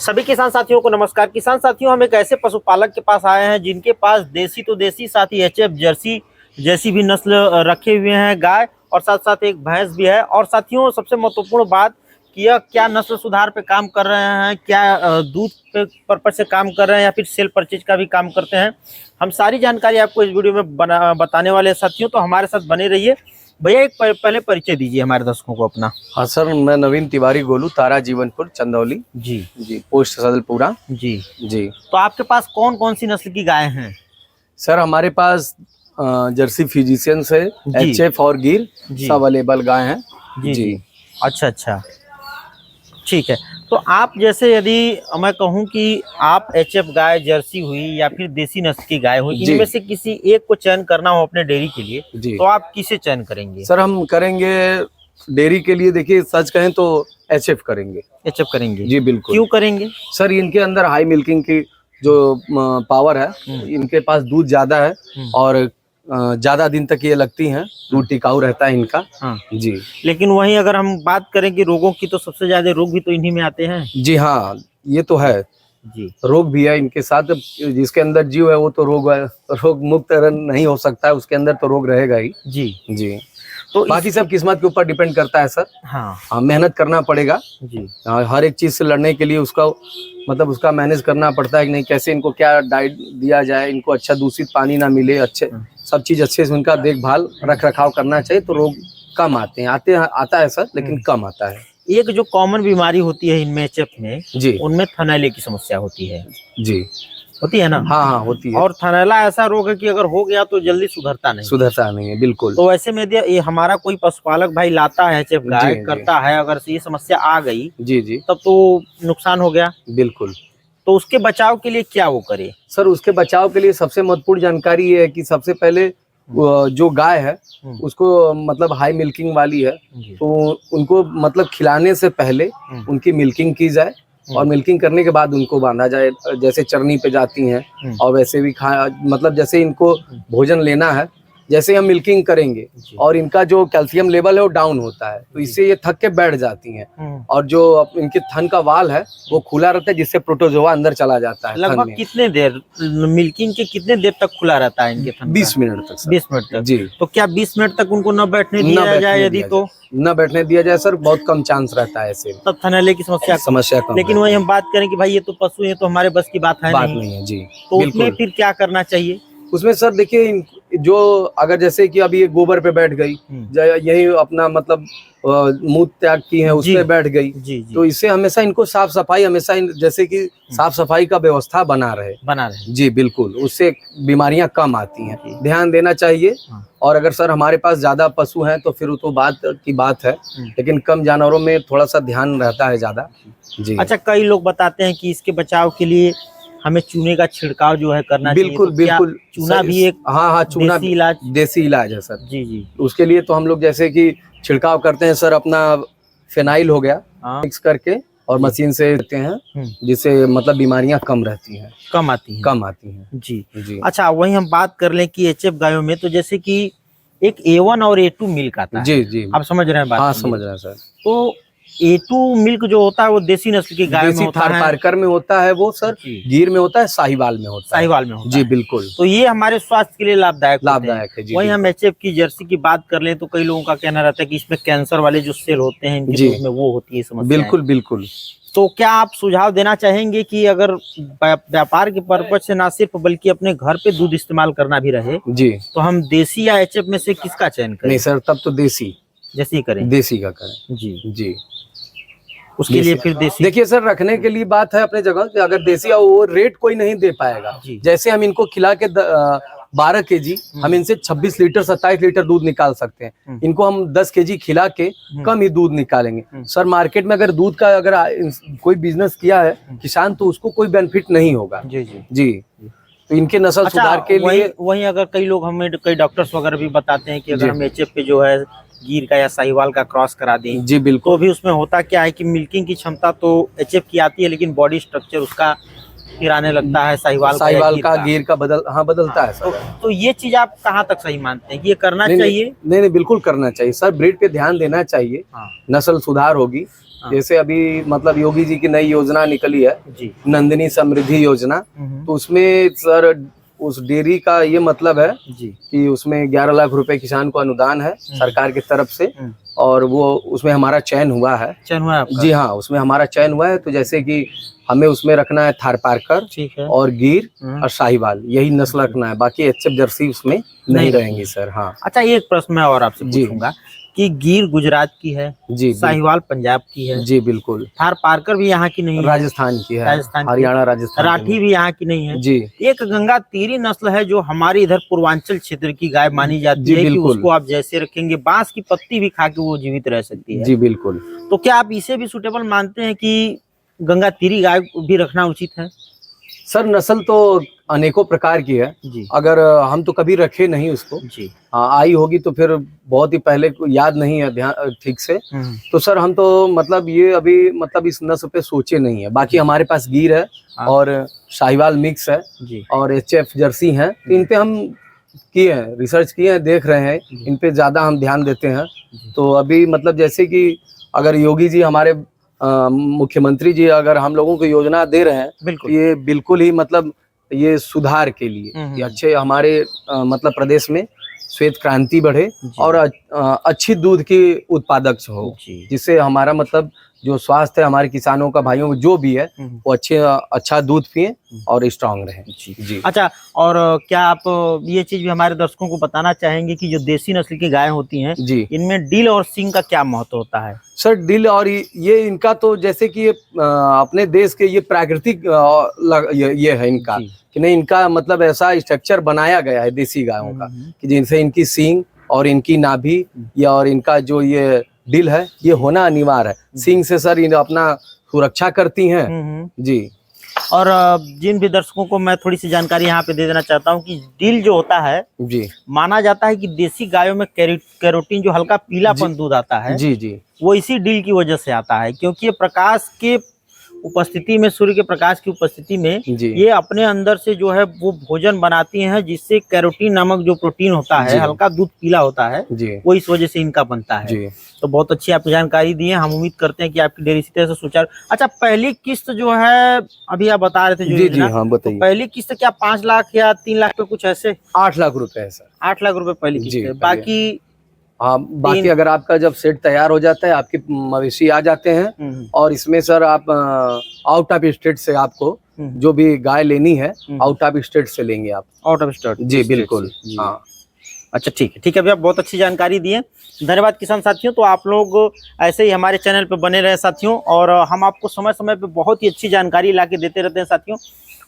सभी किसान साथियों को नमस्कार। किसान साथियों, हम एक ऐसे पशुपालक के पास आए हैं जिनके पास देसी तो देसी, साथ ही एचएफ जर्सी जैसी भी नस्ल रखे हुए हैं गाय, और साथ साथ एक भैंस भी है। और साथियों, सबसे महत्वपूर्ण बात कि यह क्या नस्ल सुधार पे काम कर रहे हैं, क्या दूध पे पर्पज से काम कर रहे हैं या फिर सेल परचेज का भी काम करते हैं, हम सारी जानकारी आपको इस वीडियो में बताने वाले हैं साथियों। तो हमारे साथ बने रहिए। भैया, एक पहले परिचय दीजिए हमारे दर्शकों को अपना। हाँ सर, मैं नवीन तिवारी गोलू, तारा जीवनपुर, चंदौली जी जी, पोस्ट सदलपुरा जी जी। तो आपके पास कौन कौन सी नस्ल की गाय हैं? सर हमारे पास जर्सी फिजिशियन से एचएफ और गिर सब अवेलेबल गाय हैं जी। अच्छा अच्छा, ठीक है। तो आप जैसे, यदि मैं कहूं कि आप एचएफ गाय, जर्सी हुई या फिर देसी नस्ल की गाय हुई, इनमें से किसी एक को चयन करना हो अपने डेयरी के लिए, तो आप किसे चयन करेंगे? सर हम करेंगे डेयरी के लिए, देखिए सच कहें तो एचएफ करेंगे। एचएफ करेंगे जी बिल्कुल। क्यों करेंगे? सर इनके अंदर हाई मिल्किंग की जो पावर है, इनके पास दूध ज्यादा है और ज्यादा दिन तक ये लगती हैं, दूध टिकाऊ रहता है इनका। हाँ जी। लेकिन वहीं अगर हम बात करें कि रोगों की, तो सबसे ज्यादा रोग भी तो इन्हीं में आते हैं। जी हाँ, ये तो है जी। रोग भी है इनके साथ। जिसके अंदर जीव है वो तो रोग मुक्त नहीं हो सकता है, उसके अंदर तो रोग रहेगा ही। जी जी। तो बाकी सब किस्मत के ऊपर डिपेंड करता है सर। हाँ, मेहनत करना पड़ेगा जी। हर एक चीज से लड़ने के लिए उसका मतलब उसका मैनेज करना पड़ता है कि नहीं, कैसे इनको क्या डाइट दिया जाए, इनको अच्छा दूषित पानी ना मिले, अच्छे सब चीज अच्छे से उनका देखभाल रख रखाव करना चाहिए, तो रोग कम आते हैं। आता है सर, लेकिन कम आता है। एक जो कॉमन बीमारी होती है इनमें एचएफ में जी, उनमें थनैले की समस्या होती है जी, होती है ना? हाँ हाँ होती है। और थनैला ऐसा रोग है कि अगर हो गया तो जल्दी सुधरता नहीं है, बिल्कुल। तो ऐसे में यदि ये हमारा कोई पशुपालक भाई लाता है एचएफ गाय, करता है, अगर ये समस्या आ गई जी जी, तब तो नुकसान हो गया। बिल्कुल। तो उसके बचाव के लिए क्या वो करे? सर उसके बचाव के लिए सबसे महत्वपूर्ण जानकारी ये है कि सबसे पहले जो गाय है उसको मतलब हाई मिल्किंग वाली है, तो उनको मतलब खिलाने से पहले उनकी मिल्किंग की जाए, और मिल्किंग करने के बाद उनको बांधा जाए। जैसे चरनी पे जाती हैं और वैसे भी मतलब जैसे इनको भोजन लेना है, जैसे हम मिल्किंग करेंगे और इनका जो कैल्शियम लेवल है वो डाउन होता है, तो इससे ये थक के बैठ जाती हैं। और जो इनके थन का वाल है वो खुला रहता है, जिससे प्रोटोजोआ अंदर चला जाता है। लगभग कितने देर मिल्किंग के कितने देर तक खुला रहता है इनके थन? 20 मिनट तक। 20 मिनट तक जी। तो क्या 20 मिनट तक उनको न बैठने दिया जाए? यदि तो न बैठने दिया जाए सर, बहुत कम चांस रहता है ऐसे, तब थनैले की समस्या कम। लेकिन वही हम बात करें कि भाई ये तो पशु है, तो हमारे बस की बात नहीं है जी। तो उसमें फिर क्या करना चाहिए? उसमें सर देखिए, जो अगर जैसे कि अभी ये गोबर पे बैठ गई, यही अपना मतलब मूत्र त्याग की है उस पे बैठ गई जी, तो इससे हमेशा इनको साफ सफाई, हमेशा जैसे कि साफ सफाई का व्यवस्था बना रहे जी बिल्कुल, उससे बीमारियां कम आती हैं, ध्यान देना चाहिए। और अगर सर हमारे पास ज्यादा पशु हैं तो फिर वो तो बात की बात है, लेकिन कम जानवरों में थोड़ा सा ध्यान रहता है ज्यादा जी। अच्छा, कई लोग बताते हैं कि इसके बचाव के लिए हमें चूने का छिड़काव जो है करना चाहिए। बिल्कुल बिल्कुल, चूना भी एक हाँ चूना देसी इलाज है सर जी जी। उसके लिए तो हम लोग जैसे कि छिड़काव करते हैं सर, अपना फिनाइल हो गया मिक्स करके और मशीन से देते हैं, जिससे मतलब बीमारियां कम आती हैं जी जी। अच्छा, वही हम बात कर लें कि एचएफ गायों में तो जैसे कि एक A1 और A2 मिल्क आता है जी जी, आप समझ रहे हैं बात? हाँ समझ रहे हैं सर। तो A2 मिल्क जो होता है वो देसी नस्ल की गाय में होता है, पारकर में होता है वो सर, गिर में होता है, साहिवाल में होता है जी बिल्कुल। तो ये हमारे स्वास्थ्य के लिए लाभदायक है जी। वही हम एचएफ की जर्सी की बात कर लें तो कई लोगों का कहना रहता है कि इसमें कैंसर वाले जो सेल होते हैं इनके दूध में वो होती है समस्या। बिल्कुल बिल्कुल। तो क्या आप सुझाव देना चाहेंगे कि अगर व्यापार के पर्पज से ना सिर्फ बल्कि अपने घर पे दूध इस्तेमाल करना भी रहे जी, तो हम देसी या एचएफ में से किसका चयन करें? नहीं सर, तब तो देसी करें, देसी का करें जी जी। उसके लिए फिर देसी देखिए सर, रखने के लिए बात है अपने जगह कि अगर देसी या वो रेट कोई नहीं दे पाएगा। जैसे हम इनको खिला के 12 केजी हम इनसे 26 लीटर 27 लीटर दूध निकाल सकते हैं, इनको हम 10 केजी खिला के कम ही दूध निकालेंगे। सर मार्केट में अगर दूध का अगर कोई बिजनेस किया है किसान, तो उसको कोई बेनिफिट नहीं होगा जी जी जी। तो इनके नस्ल सुधार के लिए वही अगर कई लोग, हमें कई डॉक्टर्स वगैरह भी बताते हैं कि अगर हम एचएफ पे जो है गिर का या साहिवाल का क्रॉस करा दें जी बिल्कुल, तो भी उसमें होता क्या है कि मिल्किंग की क्षमता तो एचएफ की आती है, लेकिन बॉडी स्ट्रक्चर उसका फिर आने लगता है साहिवाल का गिर का बदलता है सर। तो ये चीज आप कहाँ तक सही मानते हैं? ये करना चाहिए? नहीं बिल्कुल करना चाहिए सर, ब्रीड पे ध्यान देना चाहिए, नस्ल सुधार होगी जैसे अभी मतलब योगी जी की नई योजना निकली है, जी। नंदिनी समृद्धि योजना, तो उसमें सर उस डेयरी का ये मतलब है जी। कि उसमें 11 लाख रुपए किसान को अनुदान है सरकार की तरफ से, और वो उसमें हमारा चयन हुआ है। चयन हुआ है आपका? जी हाँ, उसमें हमारा चयन हुआ है। तो जैसे कि हमें उसमें रखना है थारपारकर ठीक है। और गिर और शाहीवाल, यही नस्ल रखना है, बाकी एचएफ जर्सी उसमें नहीं रहेंगी सर। हाँ। अच्छा, एक प्रश्न मैं और आपसे जी। पूछूंगा कि गिर गुजरात की है, जी, साहिवाल पंजाब की है, जी बिल्कुल, थार पारकर भी यहाँ की नहीं है, राजस्थान की है, राजस्थान की, हरियाणा राजस्थान राठी भी यहाँ की नहीं है। जी। एक गंगा तीरी नस्ल है जो हमारी इधर पूर्वांचल क्षेत्र की गाय मानी जाती जी है कि बिल्कुल। उसको आप जैसे रखेंगे बांस की पत्ती भी खा के वो जीवित रह सकती है। जी बिल्कुल। तो क्या आप इसे भी सूटेबल मानते हैं कि गंगा तीरी गाय भी रखना उचित है? सर नस्ल तो अनेकों प्रकार की है जी। अगर हम तो कभी रखे नहीं उसको। जी। आई होगी तो फिर बहुत ही पहले, याद नहीं है ध्यान ठीक से। तो सर हम तो मतलब ये अभी मतलब इस नस्ल पे सोचे नहीं है। बाकी हमारे पास गिर है और शाहीवाल मिक्स है जी। और एचएफ जर्सी है, तो इन पे हम किए हैं, रिसर्च किए हैं, देख रहे हैं, इन पे ज्यादा हम ध्यान देते हैं। तो अभी मतलब जैसे कि अगर योगी जी हमारे मुख्यमंत्री जी अगर हम लोगों को योजना दे रहे हैं, तो ये बिल्कुल ही मतलब ये सुधार के लिए ये अच्छे हमारे मतलब प्रदेश में श्वेत क्रांति बढ़े और अच्छी दूध की उत्पादक हो, जिससे हमारा मतलब जो स्वास्थ्य है हमारे किसानों का, भाइयों को जो भी है, वो अच्छा दूध पिए और स्ट्रांग रहे। जी। अच्छा, और क्या आप ये चीज भी हमारे दर्शकों को बताना चाहेंगे कि जो देसी नस्ल की गायें होती हैं जी, इनमें डिल और सींग का क्या महत्व होता है? सर डिल और ये इनका तो जैसे कि ये अपने देश के ये प्राकृतिक ये है इनका कि नहीं, इनका मतलब ऐसा स्ट्रक्चर बनाया गया है देसी गायों का कि जिनसे इनकी सींग और इनकी नाभि या और इनका जो ये डिल है ये होना अनिवार्य है। सींग से सर इन अपना सुरक्षा करती हैं। जी। और जिन भी दर्शकों को मैं थोड़ी सी जानकारी यहाँ पे दे देना चाहता हूँ कि डिल जो होता है, जी, माना जाता है कि देसी गायों में कैरोटीन जो हल्का पीलापन दूध आता है, जी जी, वो इसी डिल की वजह से आता है, क्योंकि ये प्रकाश के उपस्थिति में, सूर्य के प्रकाश की उपस्थिति में ये अपने अंदर से जो है वो भोजन बनाती हैं, जिससे कैरोटीन नामक जो प्रोटीन होता है, हल्का दूध पीला होता है, वो इस वजह से इनका बनता है। तो बहुत अच्छी आपने जानकारी दी है। हम उम्मीद करते हैं कि आपकी डेयरी इसी तरह से सुचारू। अच्छा, पहली किस्त जो है अभी आप बता रहे थे जो जी, हाँ बताइए। तो पहली किस्त क्या 5 लाख या 3 लाख पे कुछ ऐसे? 8 लाख रुपए है सर। 8 लाख रुपए पहली किस्त है। बाकी हाँ, बाकी अगर आपका जब सेट तैयार हो जाता है, आपके मवेशी आ जाते हैं और इसमें सर आप आउट ऑफ स्टेट से आपको जो भी गाय लेनी है आउट ऑफ स्टेट से लेंगे आप। Out of state? जी बिल्कुल। हाँ। अच्छा ठीक है भैया, बहुत अच्छी जानकारी दी है, धन्यवाद किसान साथियों। तो आप लोग ऐसे ही हमारे चैनल पे बने रहे साथियों, और हम आपको समय समय पे बहुत ही अच्छी जानकारी लाके देते रहते हैं साथियों।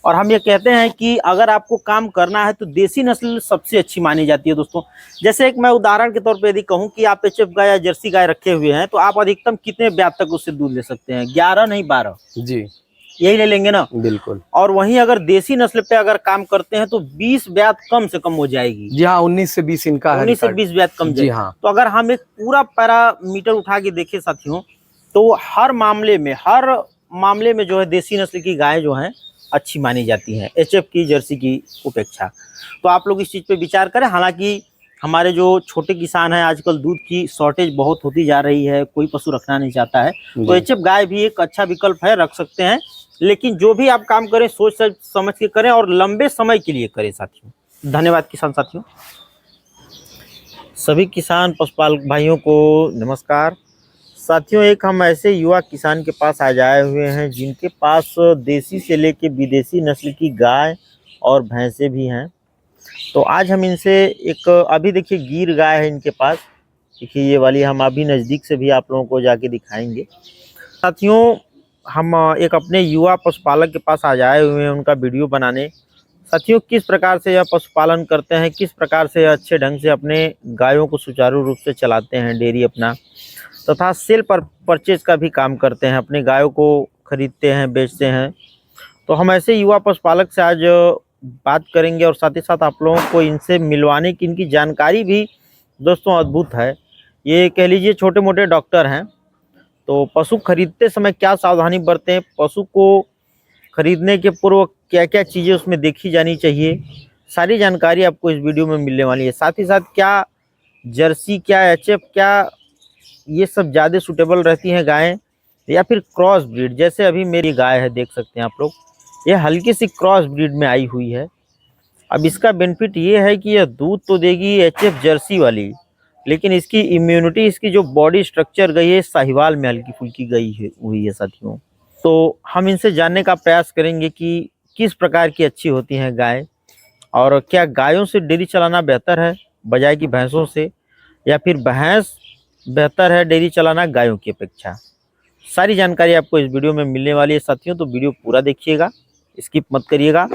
और हम ये कहते हैं कि अगर आपको काम करना है तो देसी नस्ल सबसे अच्छी मानी जाती है दोस्तों। जैसे एक मैं उदाहरण के तौर पे यदि कहूँ कि आप एचएफ गाय या जर्सी गाय रखे हुए हैं तो आप अधिकतम कितने ब्याज तक उससे दूध ले सकते हैं? 11 नहीं 12? जी, यही ले लेंगे ना? बिल्कुल। और वहीं अगर देसी नस्ल पे अगर काम करते हैं तो 20 ब्याज कम से कम हो जाएगी। जी हाँ, 19 से 20 इनका 19 से 20 ब्याज कम। जी हाँ। तो अगर हम एक पूरा पैरामीटर उठा के देखें साथियों, तो हर मामले में जो है देसी नस्ल की गाय जो है अच्छी मानी जाती है एचएफ की, जर्सी की उपेक्षा। तो आप लोग इस चीज पे विचार करें। हालांकि हमारे जो छोटे किसान हैं, आजकल दूध की शॉर्टेज बहुत होती जा रही है, कोई पशु रखना नहीं चाहता है, तो एचएफ गाय भी एक अच्छा विकल्प है, रख सकते हैं। लेकिन जो भी आप काम करें सोच समझ के करें और लंबे समय के लिए करें साथियों। धन्यवाद किसान साथियों। सभी किसान पशुपालक भाइयों को नमस्कार साथियों। एक हम ऐसे युवा किसान के पास आ जाए हुए हैं जिनके पास देसी से लेके विदेशी नस्ल की गाय और भैंसे भी हैं। तो आज हम इनसे एक, अभी देखिए गिर गाय है इनके पास, देखिए ये वाली, हम अभी नज़दीक से भी आप लोगों को जाके दिखाएंगे साथियों। हम एक अपने युवा पशुपालक के पास आ जाए हुए हैं उनका वीडियो बनाने साथियों। किस प्रकार से यह पशुपालन करते हैं, किस प्रकार से अच्छे ढंग से अपने गायों को सुचारू रूप से चलाते हैं डेयरी अपना, तथा सेल पर परचेज का भी काम करते हैं, अपने गायों को खरीदते हैं, बेचते हैं। तो हम ऐसे युवा पशुपालक से आज बात करेंगे और साथ ही साथ आप लोगों को इनसे मिलवाने की, इनकी जानकारी भी दोस्तों अद्भुत है। ये कह लीजिए छोटे मोटे डॉक्टर हैं। तो पशु खरीदते समय क्या सावधानी बरतें, पशु को खरीदने के पूर्व क्या क्या चीज़ें उसमें देखी जानी चाहिए, सारी जानकारी आपको इस वीडियो में मिलने वाली है। साथ ही साथ क्या जर्सी, क्या एचएफ, क्या ये सब ज़्यादा सूटेबल रहती हैं गायें, या फिर क्रॉस ब्रीड, जैसे अभी मेरी गाय है देख सकते हैं आप लोग, ये हल्की सी क्रॉस ब्रीड में आई हुई है। अब इसका बेनिफिट ये है कि यह दूध तो देगी एचएफ जर्सी वाली, लेकिन इसकी इम्यूनिटी, इसकी जो बॉडी स्ट्रक्चर गई है साहिवाल में हल्की फुल्की गई है हुई है साथियों। तो हम इनसे जानने का प्रयास करेंगे कि किस प्रकार की अच्छी होती हैं गाय, और क्या गायों से डेयरी चलाना बेहतर है बजाय कि भैंसों से, या फिर भैंस बेहतर है डेयरी चलाना गायों की अपेक्षा। सारी जानकारी आपको इस वीडियो में मिलने वाली है साथियों, तो वीडियो पूरा देखिएगा, स्किप मत करिएगा।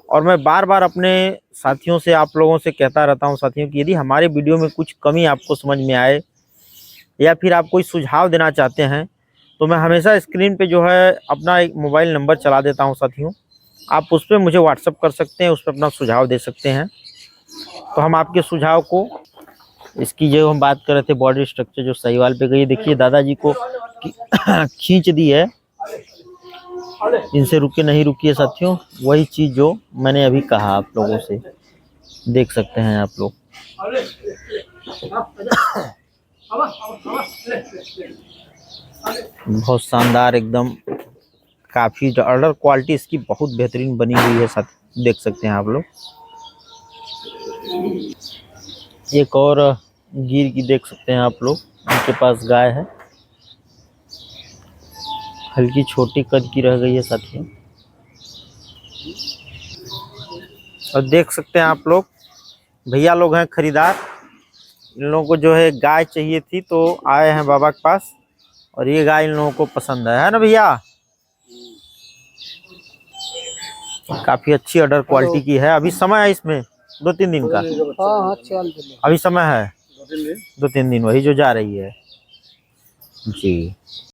और मैं बार बार अपने साथियों से, आप लोगों से कहता रहता हूं साथियों कि यदि हमारे वीडियो में कुछ कमी आपको समझ में आए या फिर आप कोई सुझाव देना चाहते हैं, तो मैं हमेशा स्क्रीन पे जो है अपना एक मोबाइल नंबर चला देता हूं साथियों, आप उस पर मुझे व्हाट्सअप कर सकते हैं, उस पर अपना सुझाव दे सकते हैं। तो हम आपके सुझाव को, इसकी जो हम बात कर रहे थे बॉडी स्ट्रक्चर जो साहिवाल पे गई, देखिए दादाजी को खींच दी है, इनसे रुके नहीं रुकी है साथियों, वही चीज जो मैंने अभी कहा आप लोगों से, देख सकते हैं आप लोग। बहुत शानदार एकदम, काफी ऑर्डर क्वालिटी इसकी बहुत बेहतरीन बनी हुई है साथ, देख सकते हैं आप लोग। एक और गिर की देख सकते हैं आप लोग, उनके पास गाय है, हल्की छोटी कद की रह गई है साथियों। और देख सकते हैं आप लोग, भैया लोग हैं खरीदार, इन लोगों को जो है गाय चाहिए थी तो आए हैं बाबा के पास, और ये गाय इन लोगों को पसंद है ना भैया? काफी अच्छी ऑर्डर क्वालिटी की है। अभी समय है इसमें 2-3 दिन का? हाँ, अभी समय है 2-3 दिन, वही जो जा रही है जी।